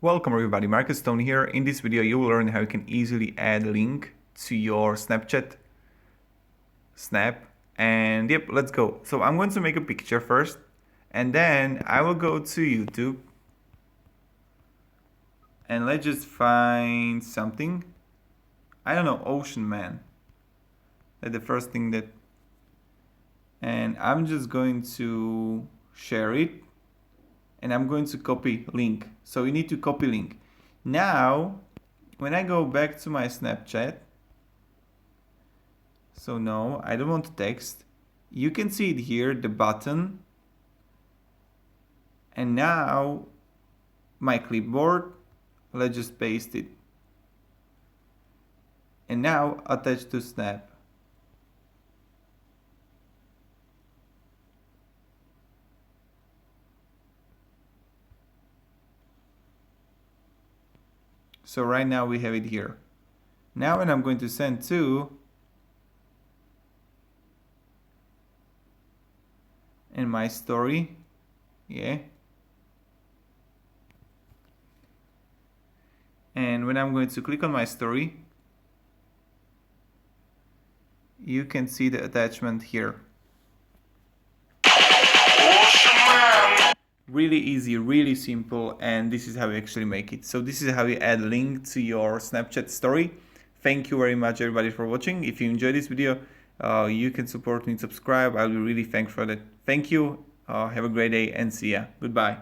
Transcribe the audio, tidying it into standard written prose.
Welcome everybody, Marcus Stone here. In this video you will learn how you can easily add a link to your Snapchat Snap, and yep, let's go. So I'm going to make a picture first and then I will go to YouTube and let's just find something. I don't know, Ocean Man. That's the first thing that, and I'm just going to share it. And I'm going to copy link. So you need to copy link. Now, when I go back to my Snapchat, so no, I don't want text. You can see it here, the button. And now, my clipboard, let's just paste it. And now, attach to Snap. So right now we have it here. Now when I'm going to send to, in my story, yeah. And when I'm going to click on my story, you can see the attachment here. Really easy, really simple, and this is how you actually make it. So this is how you add a link to your Snapchat story. Thank you very much everybody for watching. If you enjoyed this video, you can support me and subscribe. I'll be really thankful for that. Thank you, have a great day and see ya. Goodbye.